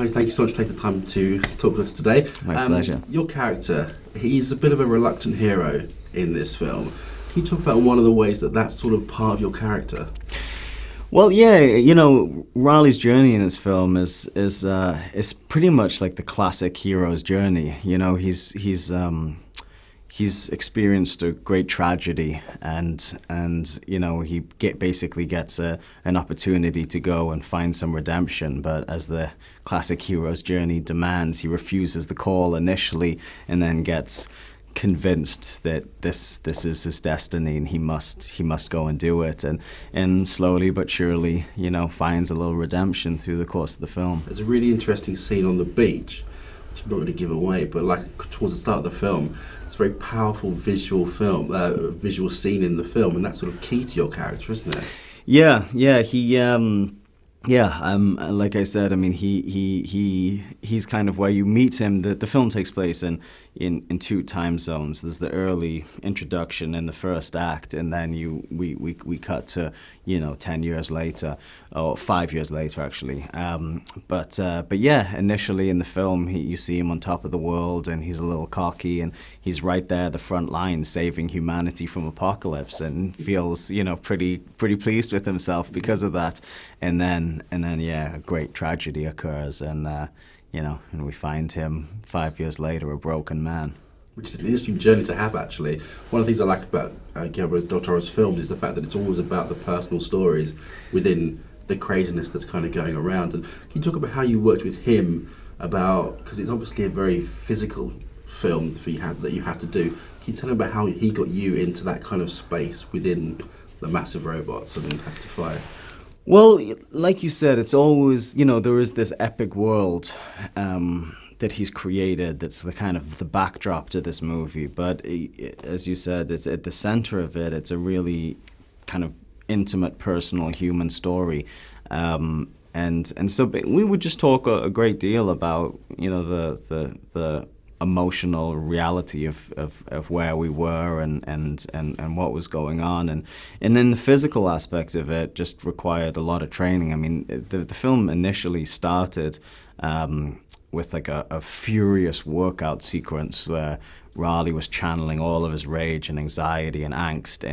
Charlie, thank you so much for taking the time to talk with us today. My pleasure. Your character, he's a bit of a reluctant hero in this film. Can you talk about one of the ways that that's sort of part of your character? Well, yeah, you know, Raleigh's journey in this film is pretty much like the classic hero's journey. You know, he's experienced a great tragedy, and you know, he basically gets an opportunity to go and find some redemption. But as the classic hero's journey demands, he refuses the call initially, and then gets convinced that this is his destiny and he must go and do it, and slowly but surely, you know, finds a little redemption through the course of the film. There's a really interesting scene on the beach, which I'm not going to give away, but like towards the start of the film, it's a very powerful visual scene in the film, and that's sort of key to your character, isn't it? Yeah, like I said, I mean, he's kind of where you meet him. The film takes place in two time zones. There's the early introduction in the first act, and then we cut to, you know, 10 years later, or 5 years later actually. But yeah, initially in the film, you see him on top of the world, and he's a little cocky, and he's right there at the front line saving humanity from apocalypse, and feels, you know, pretty pleased with himself because of that. And then yeah, a great tragedy occurs, and you know, and we find him 5 years later a broken man. Which is an interesting journey to have, actually. One of the things I like about Guillermo del Toro's films is the fact that it's always about the personal stories within the craziness that's kind of going around. And can you talk about how you worked with him about, because it's obviously a very physical film that you have to do. Can you tell him about how he got you into that kind of space within the massive robots and have to fire? Well, like you said, it's always, you know, there is this epic world that he's created that's the kind of the backdrop to this movie. But as you said, it's at the center of it. It's a really kind of intimate, personal, human story. And so we would just talk a great deal about, you know, the emotional reality of where we were and what was going on, and then the physical aspect of it just required a lot of training. I mean, the film initially started with like a furious workout sequence where Raleigh was channeling all of his rage and anxiety and angst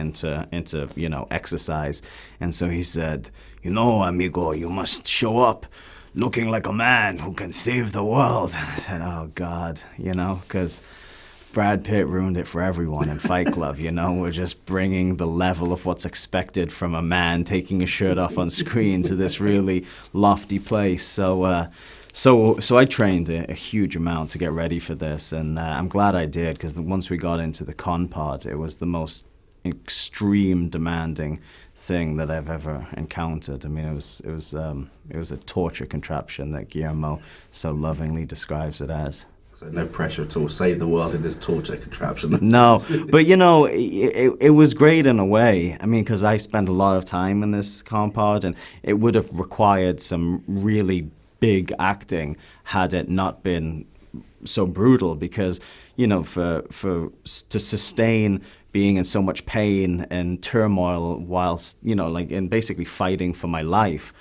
into you know, exercise. And so he said, "You know, amigo, you must show up looking like a man who can save the world." I said, oh God, you know, because Brad Pitt ruined it for everyone in Fight Club, you know. We're just bringing the level of what's expected from a man taking his shirt off on screen to this really lofty place. So I trained a huge amount to get ready for this, and I'm glad I did, because once we got into the con part, it was the most extreme demanding thing that I've ever encountered. I mean, it was a torture contraption that Guillermo so lovingly describes it as. So no pressure at all. Save the world in this torture contraption. No, but you know, it was great in a way. I mean, because I spent a lot of time in this compound, and it would have required some really big acting had it not been so brutal, because, you know, to sustain being in so much pain and turmoil whilst, you know, like, and basically fighting for my life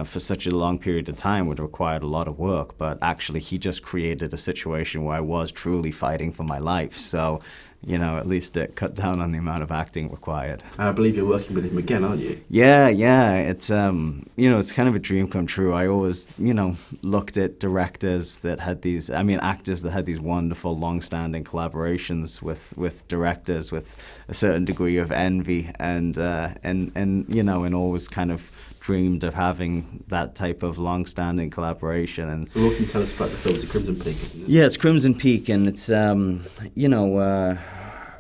for such a long period of time would have required a lot of work. But actually, he just created a situation where I was truly fighting for my life. So, you know, at least it cut down on the amount of acting required. I believe you're working with him again, aren't you? Yeah. It's, you know, it's kind of a dream come true. I always, you know, looked at directors that had these, I mean, actors that had these wonderful, long-standing collaborations with directors with a certain degree of envy, and you know, and always kind of dreamed of having that type of long-standing collaboration. And so what can you tell us about the film? It's Crimson Peak, isn't it? Yeah, it's Crimson Peak, and it's you know,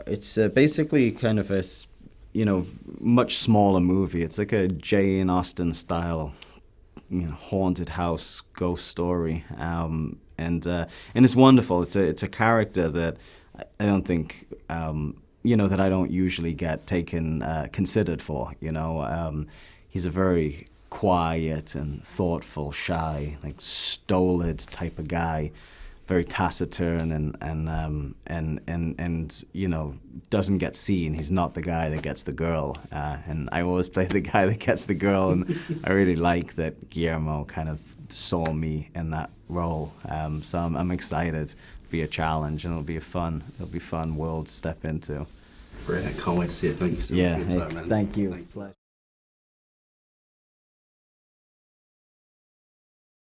it's basically kind of a, you know, much smaller movie. It's like a Jane Austen style, you know, haunted house ghost story, and it's wonderful. It's a character that I don't think you know, that I don't usually get considered for. You know, he's a very quiet and thoughtful, shy, like stolid type of guy, very taciturn and you know, doesn't get seen. He's not the guy that gets the girl, and I always play the guy that gets the girl, and I really like that Guillermo kind of saw me in that role. So I'm excited. It'll be a challenge, and it'll be fun world to step into. Brilliant! Can't wait to see it. Thank you so much for your time, man. Thank you.